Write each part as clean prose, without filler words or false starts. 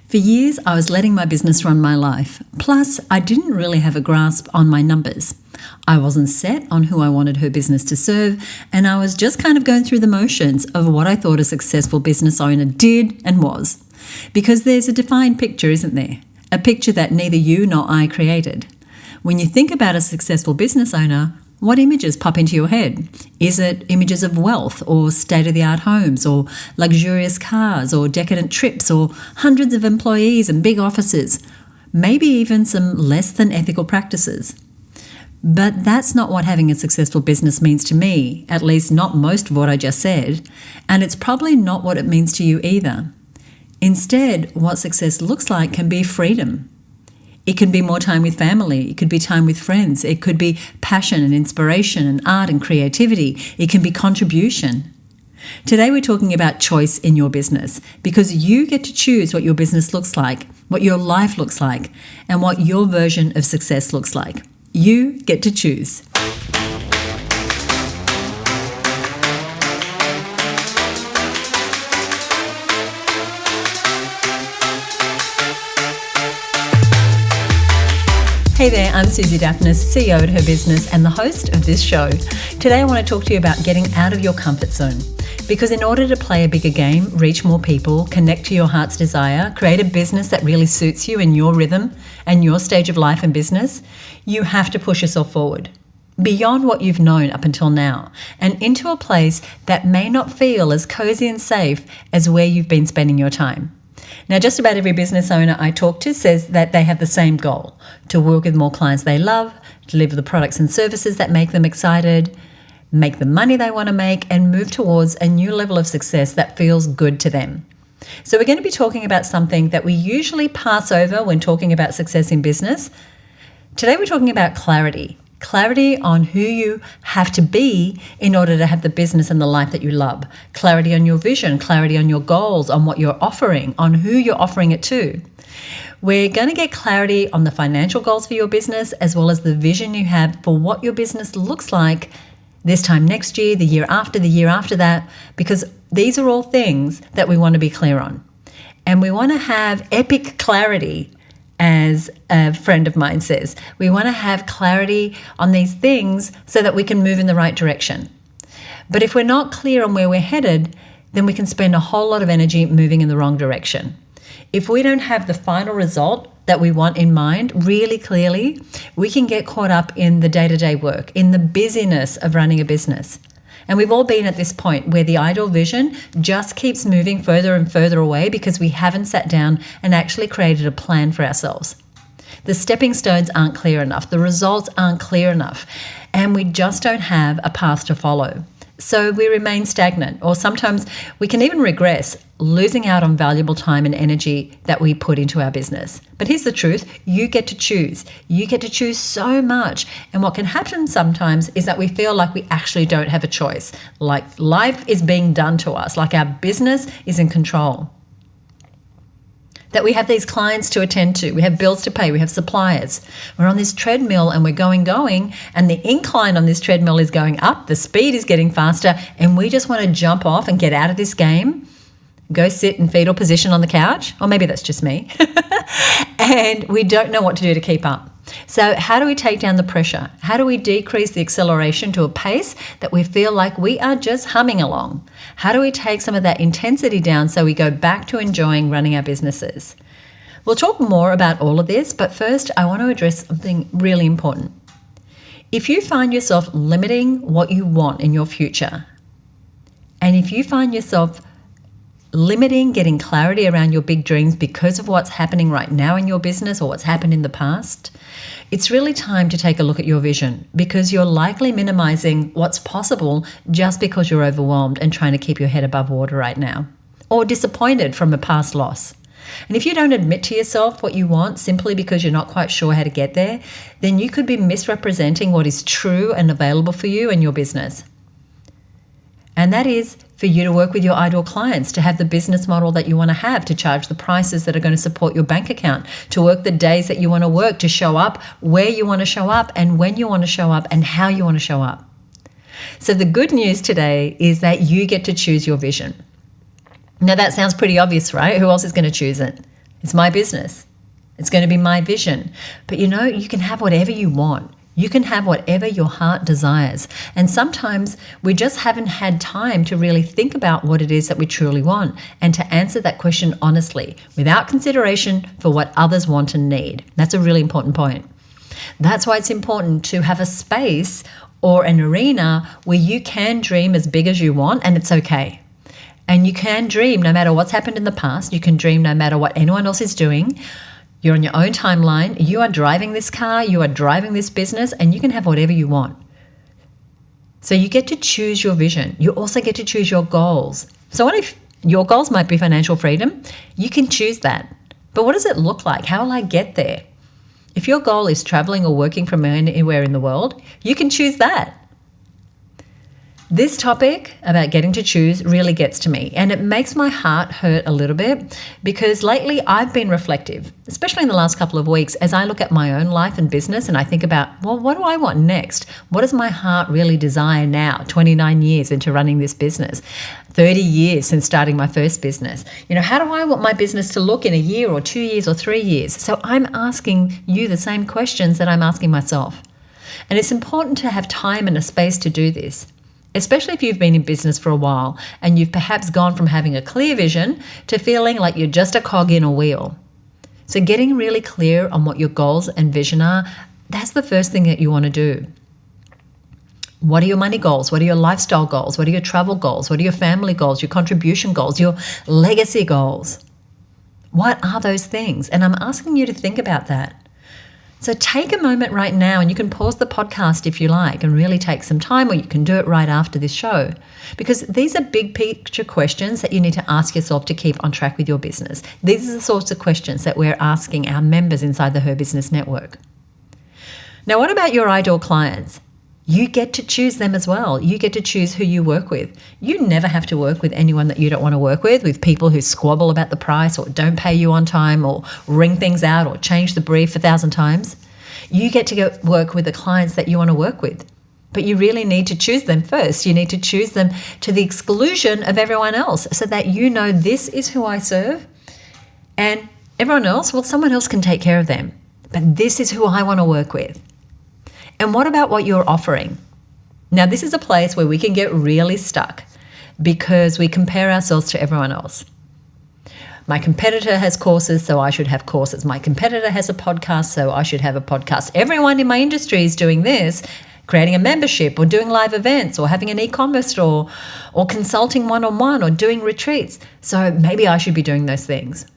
For years, I was letting my business run my life. Plus, I didn't really have a grasp on my numbers. I wasn't set on who I wanted her business to serve, and I was just kind of going through the motions of what I thought a successful business owner did and was. Because there's a defined picture, isn't there? A picture that neither you nor I created. When you think about a successful business owner, what images pop into your head? Is it images of wealth or state-of-the-art homes or luxurious cars or decadent trips or hundreds of employees and big offices? Maybe even some less than ethical practices. But that's not what having a successful business means to me, at least not most of what I just said, and it's probably not what it means to you either. Instead, what success looks like can be freedom. It can be more time with family. It could be time with friends. It could be passion and inspiration and art and creativity. It can be contribution. Today we're talking about choice in your business because you get to choose what your business looks like, what your life looks like, and what your version of success looks like. You get to choose. Hey there, I'm Susie Daphnis, CEO at HerBusiness and the host of this show. Today I want to talk to you about getting out of your comfort zone. Because in order to play a bigger game, reach more people, connect to your heart's desire, create a business that really suits you in your rhythm and your stage of life and business, you have to push yourself forward, beyond what you've known up until now, and into a place that may not feel as cozy and safe as where you've been spending your time. Now, just about every business owner I talk to says that they have the same goal: to work with more clients they love, deliver the products and services that make them excited, make the money they want to make, and move towards a new level of success that feels good to them. So we're going to be talking about something that we usually pass over when talking about success in business. Today we're talking about clarity. Clarity on who you have to be in order to have the business and the life that you love. Clarity on your vision, clarity on your goals, on what you're offering, on who you're offering it to. We're going to get clarity on the financial goals for your business, as well as the vision you have for what your business looks like this time next year, the year after that, because these are all things that we want to be clear on. And we want to have epic clarity. As a friend of mine says, we want to have clarity on these things so that we can move in the right direction. But if we're not clear on where we're headed, then we can spend a whole lot of energy moving in the wrong direction. If we don't have the final result that we want in mind really clearly, we can get caught up in the day-to-day work, in the busyness of running a business. And we've all been at this point where the ideal vision just keeps moving further and further away because we haven't sat down and actually created a plan for ourselves. The stepping stones aren't clear enough. The results aren't clear enough. And we just don't have a path to follow. So we remain stagnant, or sometimes we can even regress, losing out on valuable time and energy that we put into our business. But here's the truth: you get to choose. You get to choose so much. And what can happen sometimes is that we feel like we actually don't have a choice, like life is being done to us, like our business is in control. That we have these clients to attend to, we have bills to pay, we have suppliers. We're on this treadmill and we're going, and the incline on this treadmill is going up, the speed is getting faster, and we just want to jump off and get out of this game, go sit in fetal position on the couch, or maybe that's just me, and we don't know what to do to keep up. So how do we take down the pressure? How do we decrease the acceleration to a pace that we feel like we are just humming along? How do we take some of that intensity down so we go back to enjoying running our businesses? We'll talk more about all of this, but first I want to address something really important. If you find yourself limiting what you want in your future, and if you find yourself limiting getting clarity around your big dreams because of what's happening right now in your business or what's happened in the past, it's really time to take a look at your vision, because you're likely minimizing what's possible just because you're overwhelmed and trying to keep your head above water right now, or disappointed from a past loss. And if you don't admit to yourself what you want simply because you're not quite sure how to get there, then you could be misrepresenting what is true and available for you and your business. And that is for you to work with your ideal clients, to have the business model that you want to have, to charge the prices that are going to support your bank account, to work the days that you want to work, to show up where you want to show up and when you want to show up and how you want to show up. So the good news today is that you get to choose your vision. Now that sounds pretty obvious, right? Who else is going to choose it? It's my business. It's going to be my vision. But you can have whatever you want. You can have whatever your heart desires. And sometimes we just haven't had time to really think about what it is that we truly want and to answer that question honestly, without consideration for what others want and need. That's a really important point. That's why it's important to have a space or an arena where you can dream as big as you want, and it's okay. And you can dream no matter what's happened in the past. You can dream no matter what anyone else is doing. You're on your own timeline. You are driving this car. You are driving this business, and you can have whatever you want. So you get to choose your vision. You also get to choose your goals. So what if your goals might be financial freedom? You can choose that. But what does it look like? How will I get there? If your goal is traveling or working from anywhere in the world, you can choose that. This topic about getting to choose really gets to me, and it makes my heart hurt a little bit because lately I've been reflective, especially in the last couple of weeks, as I look at my own life and business and I think about, well, what do I want next? What does my heart really desire now, 29 years into running this business, 30 years since starting my first business? How do I want my business to look in a year or 2 years or 3 years? So I'm asking you the same questions that I'm asking myself. And it's important to have time and a space to do this, especially if you've been in business for a while and you've perhaps gone from having a clear vision to feeling like you're just a cog in a wheel. So getting really clear on what your goals and vision are, that's the first thing that you want to do. What are your money goals? What are your lifestyle goals? What are your travel goals? What are your family goals, your contribution goals, your legacy goals? What are those things? And I'm asking you to think about that. So take a moment right now, and you can pause the podcast if you like and really take some time, or you can do it right after this show, because these are big picture questions that you need to ask yourself to keep on track with your business. These are the sorts of questions that we're asking our members inside the HerBusiness Network. Now, what about your ideal clients? You get to choose them as well. You get to choose who you work with. You never have to work with anyone that you don't want to work with people who squabble about the price or don't pay you on time or ring things out or change the brief 1,000 times. You get to go work with the clients that you want to work with. But you really need to choose them first. You need to choose them to the exclusion of everyone else so that this is who I serve, and everyone else, well, someone else can take care of them. But this is who I want to work with. And what about what you're offering? Now, this is a place where we can get really stuck because we compare ourselves to everyone else. My competitor has courses, so I should have courses. My competitor has a podcast, so I should have a podcast. Everyone in my industry is doing this, creating a membership or doing live events or having an e-commerce store or consulting one-on-one or doing retreats. So maybe I should be doing those things.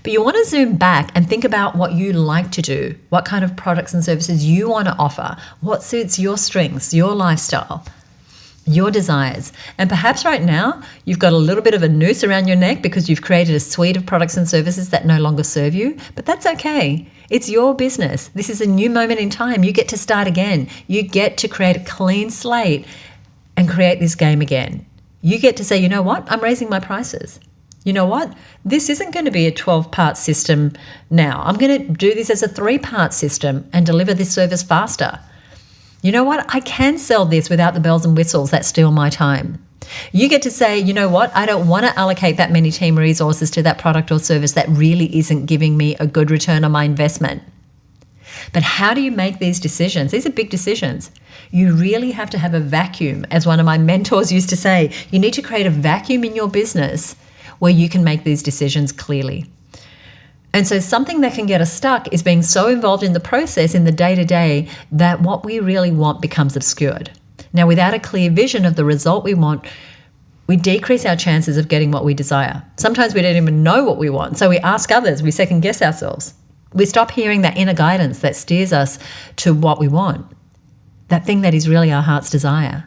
But you want to zoom back and think about what you like to do, what kind of products and services you want to offer, what suits your strengths, your lifestyle, your desires. And perhaps right now you've got a little bit of a noose around your neck because you've created a suite of products and services that no longer serve you, but that's okay. It's your business. This is a new moment in time. You get to start again. You get to create a clean slate and create this game again. You get to say, you know what? I'm raising my prices. You know what? This isn't going to be a 12-part system now. I'm going to do this as a 3-part system and deliver this service faster. You know what? I can sell this without the bells and whistles that steal my time. You get to say, you know what? I don't want to allocate that many team resources to that product or service that really isn't giving me a good return on my investment. But how do you make these decisions? These are big decisions. You really have to have a vacuum. As one of my mentors used to say, you need to create a vacuum in your business where you can make these decisions clearly. And so something that can get us stuck is being so involved in the process in the day-to-day that what we really want becomes obscured. Now, without a clear vision of the result we want, we decrease our chances of getting what we desire. Sometimes we don't even know what we want, so we ask others, we second-guess ourselves. We stop hearing that inner guidance that steers us to what we want, that thing that is really our heart's desire.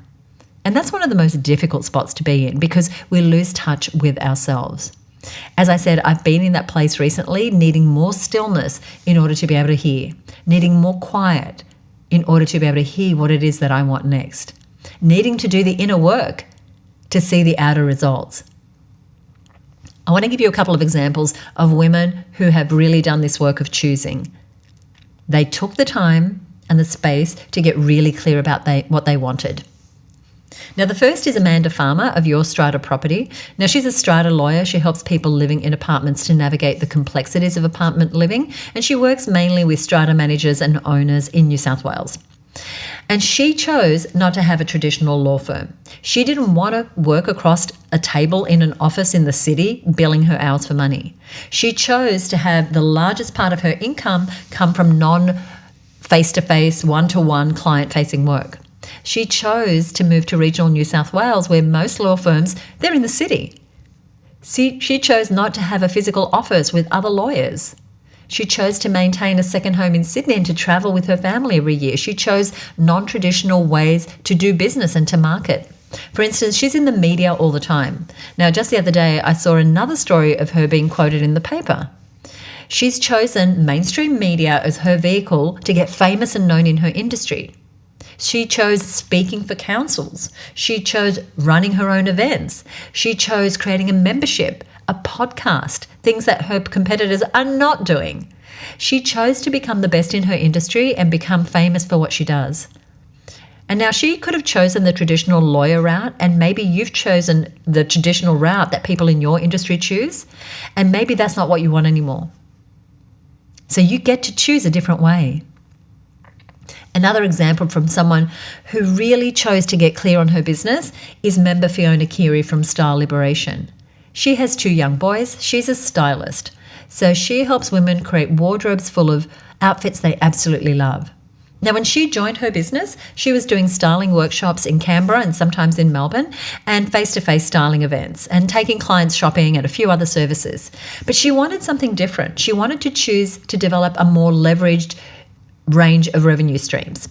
And that's one of the most difficult spots to be in because we lose touch with ourselves. As I said, I've been in that place recently, needing more stillness in order to be able to hear, needing more quiet in order to be able to hear what it is that I want next, needing to do the inner work to see the outer results. I want to give you a couple of examples of women who have really done this work of choosing. They took the time and the space to get really clear about what they wanted. Now, the first is Amanda Farmer of Your Strata Property. Now, she's a strata lawyer. She helps people living in apartments to navigate the complexities of apartment living, and she works mainly with strata managers and owners in New South Wales. And she chose not to have a traditional law firm. She didn't want to work across a table in an office in the city, billing her hours for money. She chose to have the largest part of her income come from non-face-to-face, one-to-one client-facing work. She chose to move to regional New South Wales, where most law firms, they're in the city. She chose not to have a physical office with other lawyers. She chose to maintain a second home in Sydney and to travel with her family every year. She chose non-traditional ways to do business and to market. For instance, she's in the media all the time. Now, just the other day, I saw another story of her being quoted in the paper. She's chosen mainstream media as her vehicle to get famous and known in her industry. She chose speaking for councils. She chose running her own events. She chose creating a membership, a podcast, things that her competitors are not doing. She chose to become the best in her industry and become famous for what she does. And now she could have chosen the traditional lawyer route, and maybe you've chosen the traditional route that people in your industry choose, and maybe that's not what you want anymore. So you get to choose a different way. Another example from someone who really chose to get clear on her business is member Fiona Keary from Style Liberation. She has 2 young boys. She's a stylist. So she helps women create wardrobes full of outfits they absolutely love. Now, when she joined her business, she was doing styling workshops in Canberra and sometimes in Melbourne, and face-to-face styling events and taking clients shopping and a few other services. But she wanted something different. She wanted to choose to develop a more leveraged range of revenue streams.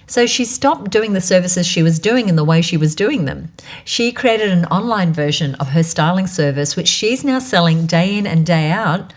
So she stopped doing the services she was doing in the way she was doing them. She created an online version of her styling service, which she's now selling day in and day out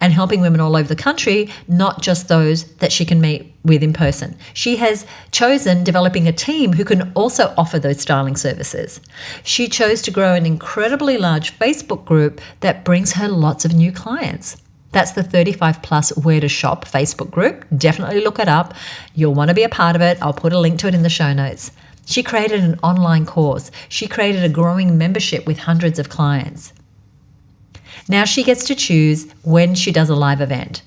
and helping women all over the country, not just those that she can meet with in person. She has chosen developing a team who can also offer those styling services. She chose to grow an incredibly large Facebook group that brings her lots of new clients. That's the 35 plus Where to Shop Facebook group. Definitely look it up. You'll want to be a part of it. I'll put a link to it in the show notes. She created an online course. She created a growing membership with hundreds of clients. Now she gets to choose when she does a live event.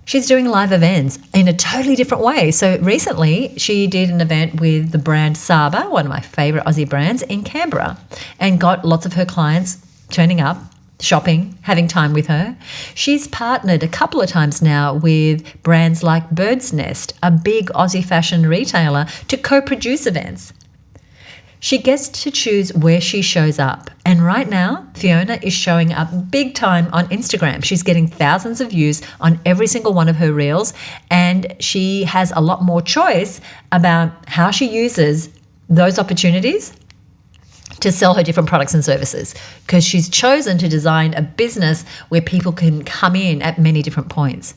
She's doing live events in a totally different way. So recently she did an event with the brand Saba, one of my favorite Aussie brands, in Canberra, and got lots of her clients turning up, shopping, having time with her. She's partnered a couple of times now with brands like Bird's Nest, a big Aussie fashion retailer, to co-produce events. She gets to choose where she shows up. And right now, Fiona is showing up big time on Instagram. She's getting thousands of views on every single one of her reels, and she has a lot more choice about how she uses those opportunities to sell her different products and services, because she's chosen to design a business where people can come in at many different points.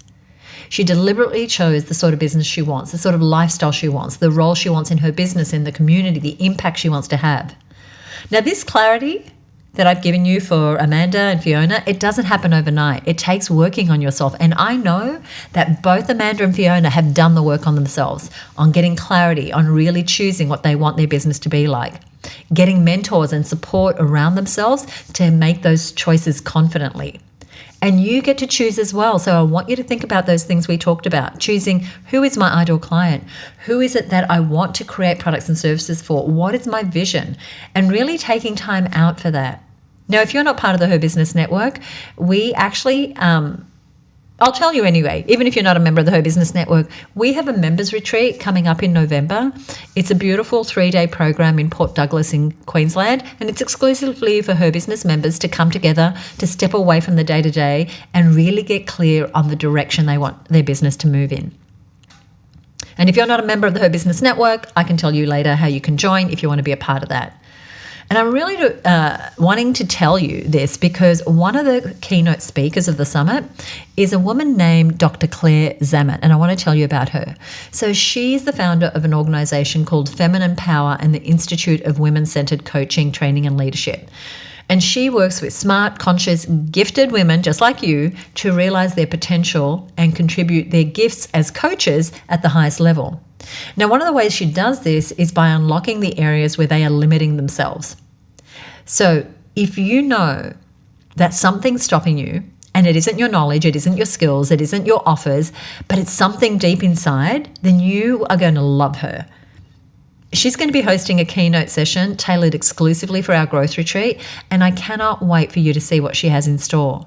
She deliberately chose the sort of business she wants, the sort of lifestyle she wants, the role she wants in her business, in the community, the impact she wants to have. Now, this clarity that I've given you for Amanda and Fiona, it doesn't happen overnight. It takes working on yourself. And I know that both Amanda and Fiona have done the work on themselves, on getting clarity, on really choosing what they want their business to be like, getting mentors and support around themselves to make those choices confidently. And you get to choose as well. So I want you to think about those things we talked about, choosing who is my ideal client, who is it that I want to create products and services for, what is my vision, and really taking time out for that. Now, if you're not part of the Her Business Network, we actually, I'll tell you anyway, even if you're not a member of the Her Business Network, we have a members retreat coming up in November. It's a beautiful 3-day program in Port Douglas in Queensland, and it's exclusively for Her Business members to come together, to step away from the day-to-day and really get clear on the direction they want their business to move in. And if you're not a member of the Her Business Network, I can tell you later how you can join if you want to be a part of that. And I'm really wanting to tell you this because one of the keynote speakers of the summit is a woman named Dr. Claire Zammit, and I want to tell you about her. So she's the founder of an organisation called Feminine Power and the Institute of Women-Centered Coaching, Training and Leadership. And she works with smart, conscious, gifted women just like you to realise their potential and contribute their gifts as coaches at the highest level. Now, one of the ways she does this is by unlocking the areas where they are limiting themselves. So if you know that something's stopping you, and it isn't your knowledge, it isn't your skills, it isn't your offers, but it's something deep inside, then you are going to love her. She's going to be hosting a keynote session tailored exclusively for our growth retreat, and I cannot wait for you to see what she has in store.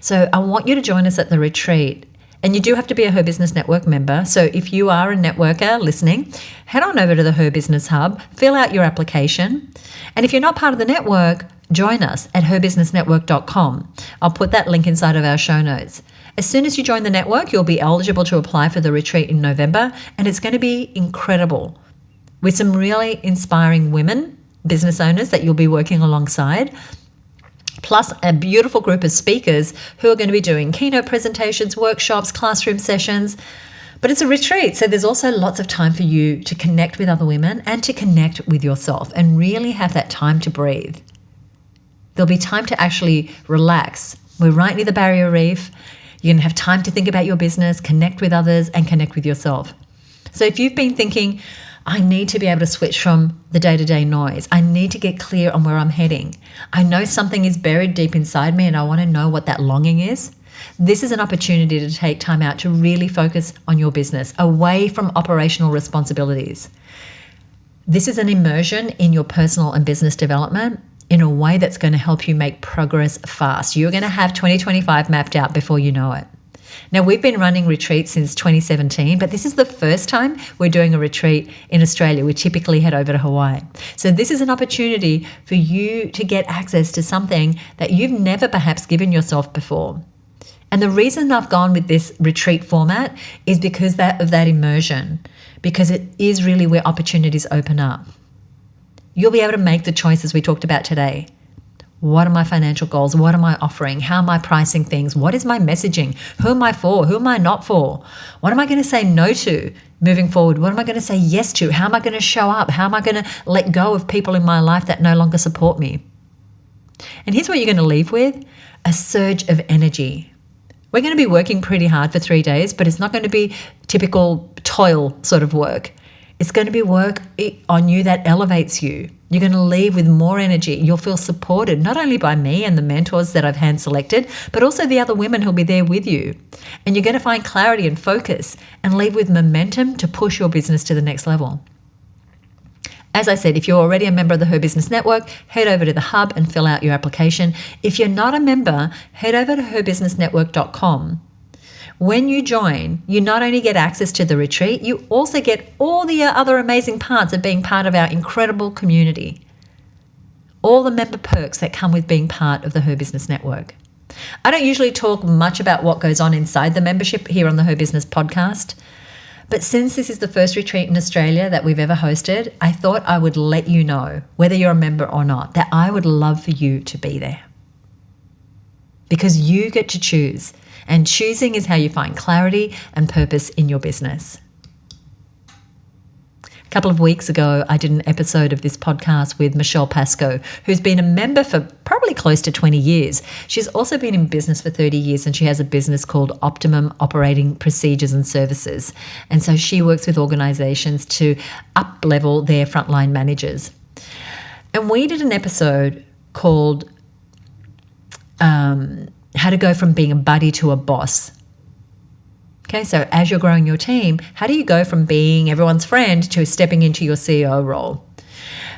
So I want you to join us at the retreat. And you do have to be a Her Business Network member. So if you are a networker listening, head on over to the Her Business Hub, fill out your application. And if you're not part of the network, join us at herbusinessnetwork.com. I'll put that link inside of our show notes. As soon as you join the network, you'll be eligible to apply for the retreat in November, and it's going to be incredible with some really inspiring women, business owners that you'll be working alongside, plus a beautiful group of speakers who are going to be doing keynote presentations, workshops, classroom sessions. But it's a retreat, so there's also lots of time for you to connect with other women and to connect with yourself and really have that time to breathe. There'll be time to actually relax. We're right near the barrier reef. You're going to have time to think about your business, connect with others, and connect with yourself. So if you've been thinking, I need to be able to switch from the day-to-day noise. I need to get clear on where I'm heading. I know something is buried deep inside me and I want to know what that longing is. This is an opportunity to take time out to really focus on your business, away from operational responsibilities. This is an immersion in your personal and business development in a way that's going to help you make progress fast. You're going to have 2025 mapped out before you know it. Now, we've been running retreats since 2017, but this is the first time we're doing a retreat in Australia. We typically head over to Hawaii. So this is an opportunity for you to get access to something that you've never perhaps given yourself before. And the reason I've gone with this retreat format is because of that immersion, because it is really where opportunities open up. You'll be able to make the choices we talked about today. What are my financial goals? What am I offering? How am I pricing things? What is my messaging? Who am I for? Who am I not for? What am I going to say no to moving forward? What am I going to say yes to? How am I going to show up? How am I going to let go of people in my life that no longer support me? And here's what you're going to leave with: a surge of energy. We're going to be working pretty hard for 3 days, but it's not going to be typical toil sort of work. It's going to be work on you that elevates you. You're going to leave with more energy. You'll feel supported not only by me and the mentors that I've hand selected, but also the other women who'll be there with you. And you're going to find clarity and focus and leave with momentum to push your business to the next level. As I said, if you're already a member of the Her Business Network, head over to the hub and fill out your application. If you're not a member, head over to herbusinessnetwork.com. When you join, you not only get access to the retreat, you also get all the other amazing parts of being part of our incredible community. All the member perks that come with being part of the Her Business Network. I don't usually talk much about what goes on inside the membership here on the Her Business Podcast, but since this is the first retreat in Australia that we've ever hosted, I thought I would let you know, whether you're a member or not, that I would love for you to be there. Because you get to choose. And choosing is how you find clarity and purpose in your business. A couple of weeks ago, I did an episode of this podcast with Michelle Pascoe, who's been a member for probably close to 20 years. She's also been in business for 30 years, and she has a business called Optimum Operating Procedures and Services. And so she works with organizations to up-level their frontline managers. And we did an episode called how to go from being a buddy to a boss. Okay, so as you're growing your team, how do you go from being everyone's friend to stepping into your CEO role?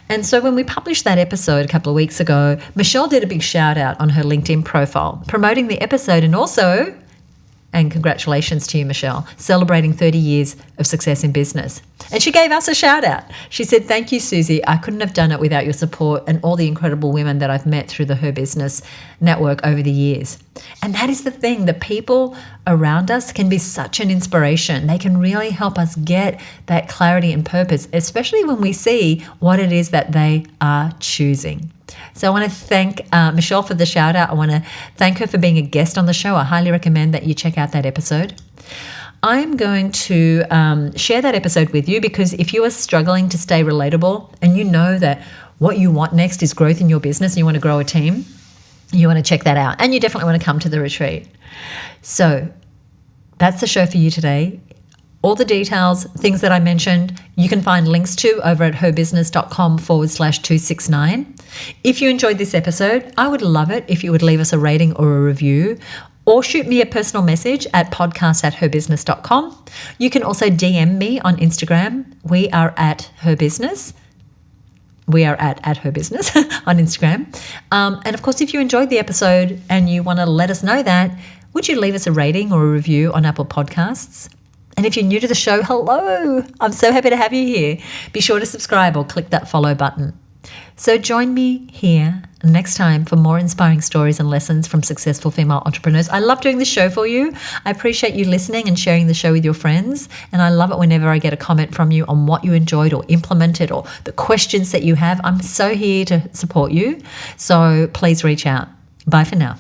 And so when we published that episode a couple of weeks ago, Michelle did a big shout out on her LinkedIn profile, promoting the episode and also, and congratulations to you, Michelle, celebrating 30 years of success in business. And she gave us a shout out. She said, "Thank you, Susie. I couldn't have done it without your support and all the incredible women that I've met through the Her Business Network over the years." And that is the thing. The people around us can be such an inspiration. They can really help us get that clarity and purpose, especially when we see what it is that they are choosing. So I want to thank Michelle for the shout out. I want to thank her for being a guest on the show. I highly recommend that you check out that episode. I'm going to share that episode with you because if you are struggling to stay relatable and you know that what you want next is growth in your business and you want to grow a team, you want to check that out. And you definitely want to come to the retreat. So that's the show for you today. All the details, things that I mentioned, you can find links to over at herbusiness.com/269. If you enjoyed this episode, I would love it if you would leave us a rating or a review, or shoot me a personal message at podcast@herbusiness.com. You can also DM me on Instagram. We are at herbusiness. We are at herbusiness on Instagram. And of course, if you enjoyed the episode and you want to let us know that, would you leave us a rating or a review on Apple Podcasts? And if you're new to the show, hello. I'm so happy to have you here. Be sure to subscribe or click that follow button. So join me here next time for more inspiring stories and lessons from successful female entrepreneurs. I love doing this show for you. I appreciate you listening and sharing the show with your friends. And I love it whenever I get a comment from you on what you enjoyed or implemented or the questions that you have. I'm so here to support you. So please reach out. Bye for now.